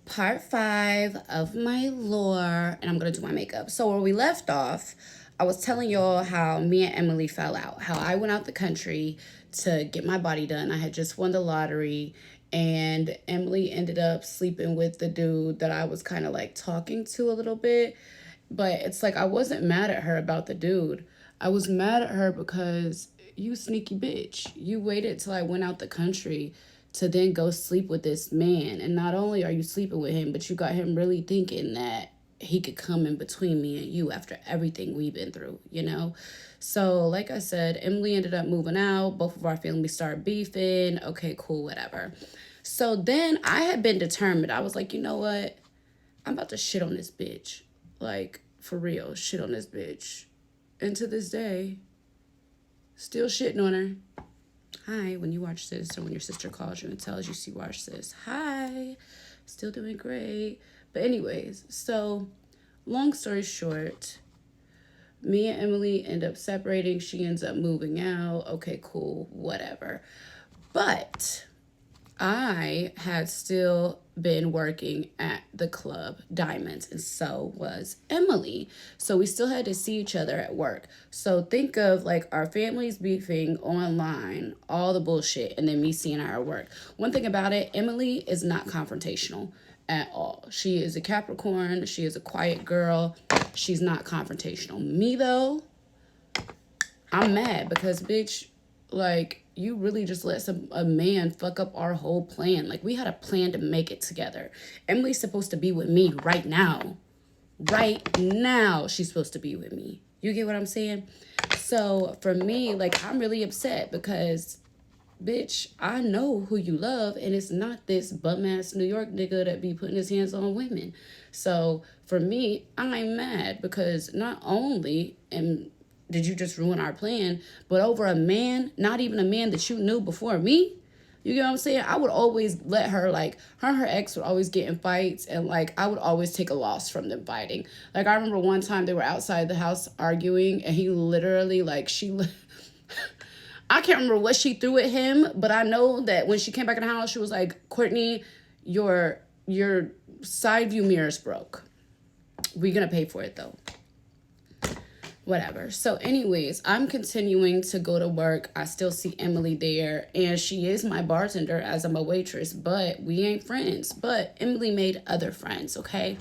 part 5 of my lore, and I'm gonna do my makeup. So where we left off, I was telling y'all how me and Emily fell out, how I went out the country to get my body done. I had just won the lottery, and Emily ended up sleeping with the dude that I was kind of like talking to a little bit. But it's like I wasn't mad at her about the dude. I was mad at her because you sneaky bitch. You waited till I went out the country to then go sleep with this man. And not only are you sleeping with him, but you got him really thinking that he could come in between me and you after everything we've been through, you know? So, like I said, Emily ended up moving out. Both of our families started beefing. Okay, cool, whatever. So then I had been determined. I was like, you know what? I'm about to shit on this bitch. Like, for real, shit on this bitch. And to this day, still shitting on her. Hi, when you watch this or when your sister calls you and tells you she watched this. Hi, still doing great. But anyways, so long story short, me and Emily end up separating. She ends up moving out. Okay, cool, whatever. But I had still been working at the club Diamonds, and so was Emily. So we still had to see each other at work. So think of like our families beefing online, all the bullshit, and then me seeing her at work. One thing about it, Emily is not confrontational at all. She is a Capricorn, she is a quiet girl, she's not confrontational. Me though, I'm mad because, bitch, like, you really just let a man fuck up our whole plan. Like, we had a plan to make it together. Emily's supposed to be with me right now. Right now, she's supposed to be with me. You get what I'm saying? So, for me, like, I'm really upset because, bitch, I know who you love, and it's not this bum-ass New York nigga that be putting his hands on women. So, for me, I'm mad because not only did you just ruin our plan, but over a man, not even a man that you knew before me. You get what I'm saying? I would always let her, like, her and her ex would always get in fights, and, like, I would always take a loss from them fighting. Like, I remember one time they were outside the house arguing, and he literally, like, I can't remember what she threw at him, but I know that when she came back in the house, she was like, Courtney, your side view mirror's broke. We're gonna pay for it though. Whatever. So anyways, I'm continuing to go to work. I still see Emily there, and she is my bartender as I'm a waitress, but we ain't friends. But Emily made other friends, okay?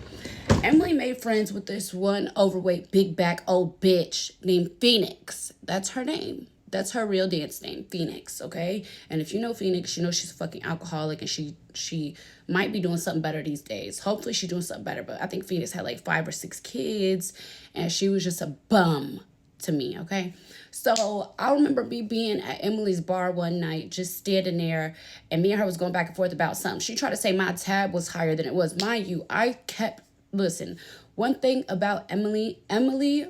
Emily made friends with this one overweight, big back old bitch named Phoenix. That's her name. That's her real dance name, Phoenix, okay? And if you know Phoenix, you know she's a fucking alcoholic, and she might be doing something better these days. Hopefully she's doing something better, but I think Phoenix had like 5 or 6 kids, and she was just a bum to me, okay? So I remember me being at Emily's bar one night, just standing there, and me and her was going back and forth about something. She tried to say my tab was higher than it was. Mind you, listen, one thing about Emily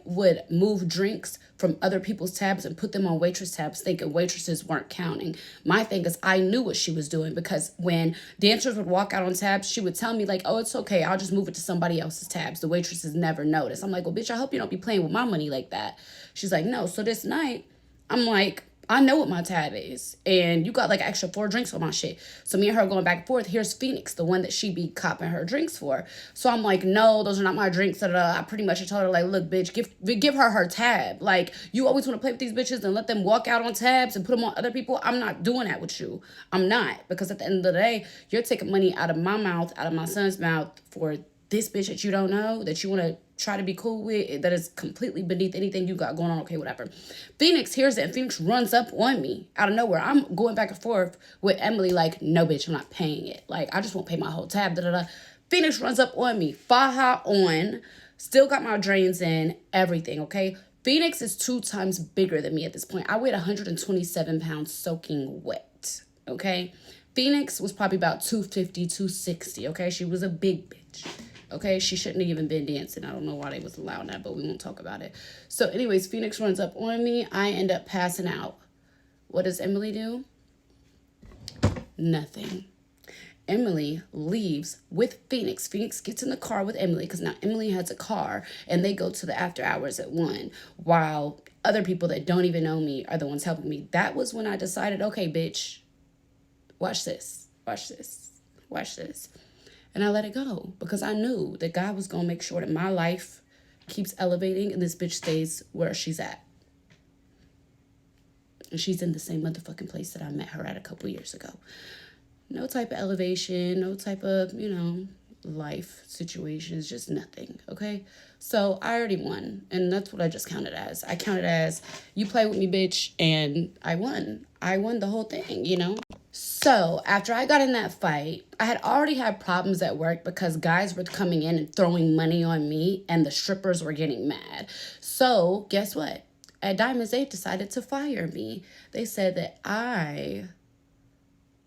would move drinks from other people's tabs and put them on waitress tabs thinking waitresses weren't counting. My thing is I knew what she was doing because when dancers would walk out on tabs, she would tell me like, oh, it's okay. I'll just move it to somebody else's tabs. The waitresses never notice. I'm like, well, bitch, I hope you don't be playing with my money like that. She's like, no. So this night, I'm like, I know what my tab is. And you got like extra 4 drinks on my shit. So me and her going back and forth. Here's Phoenix, the one that she be copping her drinks for. So I'm like, no, those are not my drinks. I pretty much told her like, look, bitch, give her tab. Like, you always want to play with these bitches and let them walk out on tabs and put them on other people. I'm not doing that with you. I'm not. Because at the end of the day, you're taking money out of my mouth, out of my son's mouth for this bitch that you don't know, that you want to try to be cool with, that is completely beneath anything you got going on. Okay, whatever. Phoenix hears it, and Phoenix runs up on me out of nowhere. I'm going back and forth with Emily like, no, bitch, I'm not paying it. Like, I just won't pay my whole tab. Da, da, da. Phoenix runs up on me, faja on, still got my drains in, everything, okay? Phoenix is 2 times bigger than me at this point. I weighed 127 pounds soaking wet, okay? Phoenix was probably about 250, 260, okay? She was a big bitch. Okay, she shouldn't have even been dancing. I don't know why they was allowing that, but we won't talk about it. So anyways, Phoenix runs up on me. I end up passing out. What does Emily do? Nothing. Emily leaves with Phoenix. Phoenix gets in the car with Emily because now Emily has a car, and they go to the after hours at 1 while other people that don't even know me are the ones helping me. That was when I decided, okay, bitch, watch this. Watch this. Watch this. And I let it go because I knew that God was going to make sure that my life keeps elevating and this bitch stays where she's at. And she's in the same motherfucking place that I met her at a couple years ago. No type of elevation, no type of, life situations, just nothing, okay? So I already won, and that's what I just counted as. I counted as, you play with me, bitch, and I won. I won the whole thing. So after I got in that fight, I had already had problems at work because guys were coming in and throwing money on me, and the strippers were getting mad. So guess what? At Diamonds, they decided to fire me. They said that I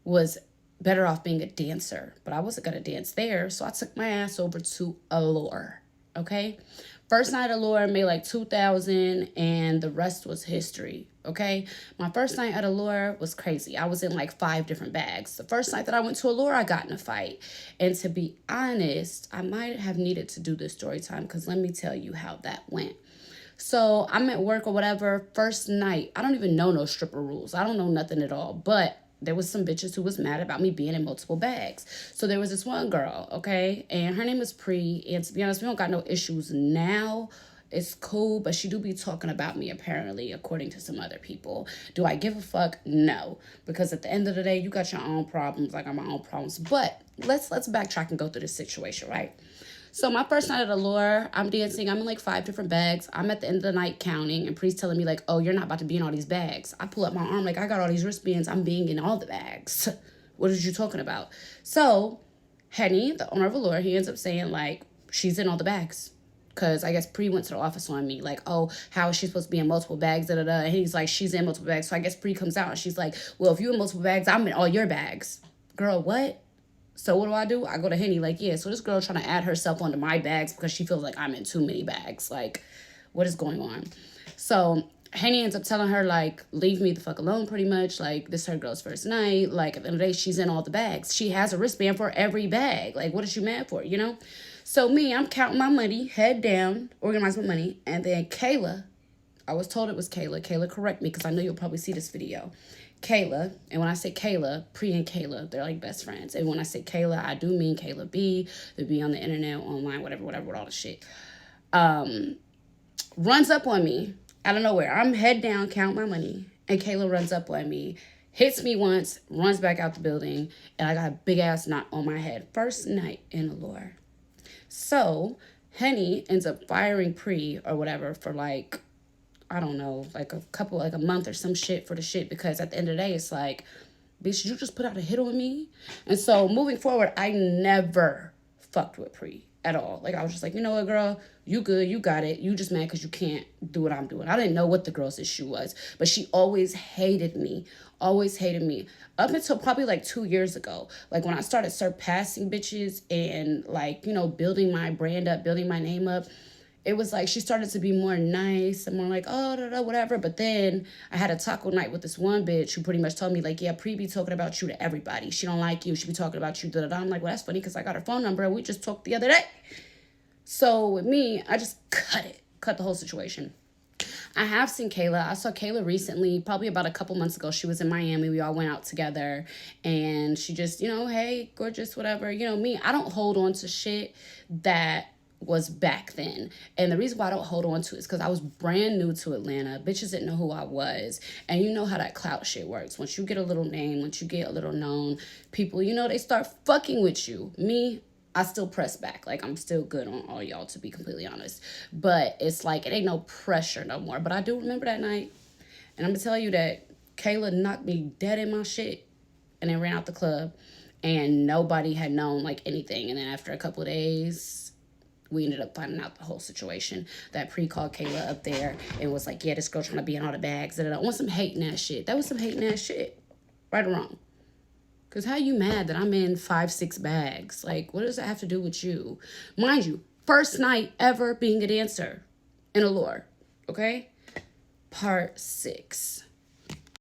was better off being a dancer, but I wasn't gonna dance there, so I took my ass over to Allure. Okay, first night Allure made like 2,000, and the rest was history. Okay, my first night at Allure was crazy. I was in like 5 different bags. The first night that I went to Allure, I got in a fight, and to be honest, I might have needed to do this story time because let me tell you how that went. So I'm at work or whatever. First night, I don't even know no stripper rules. I don't know nothing at all, but there was some bitches who was mad about me being in multiple bags. So there was this one girl, okay, and her name is Pre, and to be honest, we don't got no issues now. It's cool, but she do be talking about me apparently, according to some other people. Do I give a fuck? No, because at the end of the day, you got your own problems, like I got my own problems. But let's backtrack and go through this situation, right? So my first night at Allure, I'm dancing. I'm in like 5 different bags. I'm at the end of the night counting, and Pre's telling me like, oh, you're not about to be in all these bags. I pull up my arm like, I got all these wristbands. I'm being in all the bags. What are you talking about? So Henny, the owner of Allure, he ends up saying like, she's in all the bags. Because I guess Pre went to the office on me like, oh, how is she supposed to be in multiple bags? Da, da, da. And he's like, she's in multiple bags. So I guess Pre comes out and she's like, well, if you're in multiple bags, I'm in all your bags. Girl, what? So what do? I go to Henny like, yeah, so this girl trying to add herself onto my bags because she feels like I'm in too many bags. Like, what is going on? So Henny ends up telling her, like, leave me the fuck alone pretty much. Like, this is her girl's first night. Like, at the end of the day, she's in all the bags. She has a wristband for every bag. Like, what is she mad for, So me, I'm counting my money, head down, organize my money. And then Kayla, I was told it was Kayla. Kayla, correct me because I know you'll probably see this video. Kayla, and when I say Kayla, Pre and Kayla, they're like best friends. And when I say Kayla, I do mean Kayla B, the B on the internet, online, whatever, with all the shit. Runs up on me out of nowhere. I'm head down, count my money, and Kayla runs up on me, hits me once, runs back out the building, and I got a big ass knot on my head. First night in Allure. So Henny ends up firing Pre or whatever for like, I don't know, like a month or some shit for the shit, because at the end of the day, it's like, bitch, you just put out a hit on me. And so moving forward, I never fucked with Pre at all. Like, I was just like, you know what, girl, you good, you got it. You just mad because you can't do what I'm doing. I didn't know what the girl's issue was, but she always hated me. Up until probably like 2 years ago. Like, when I started surpassing bitches and like, building my brand up, building my name up, it was like she started to be more nice and more like, oh, da, da, whatever. But then I had a taco night with this one bitch who pretty much told me, like, yeah, Pre be talking about you to everybody. She don't like you. She be talking about you, da, da, da. I'm like, well, that's funny because I got her phone number and we just talked the other day. So with me, I just cut the whole situation. I have seen Kayla. I saw Kayla recently, probably about a couple months ago. She was in Miami. We all went out together. And she just, hey, gorgeous, whatever. Me, I don't hold on to shit that was back then. And the reason why I don't hold on to it is because I was brand new to Atlanta. Bitches didn't know who I was. And you know how that clout shit works. Once you get a little name, once you get a little known, people, they start fucking with you. Me, I still press back. Like, I'm still good on all y'all, to be completely honest. But it's like, it ain't no pressure no more. But I do remember that night. And I'm going to tell you that Kayla knocked me dead in my shit and then ran out the club. And nobody had known, like, anything. And then after a couple of days, we ended up finding out the whole situation. That Pre called Kayla up there and was like, yeah, this girl trying to be in all the bags. I want some hating ass shit. That was some hating ass shit. Right or wrong? Because how you mad that I'm in 5-6 bags? Like, what does that have to do with you? Mind you, first night ever being a dancer in Allure. Okay? Part 6.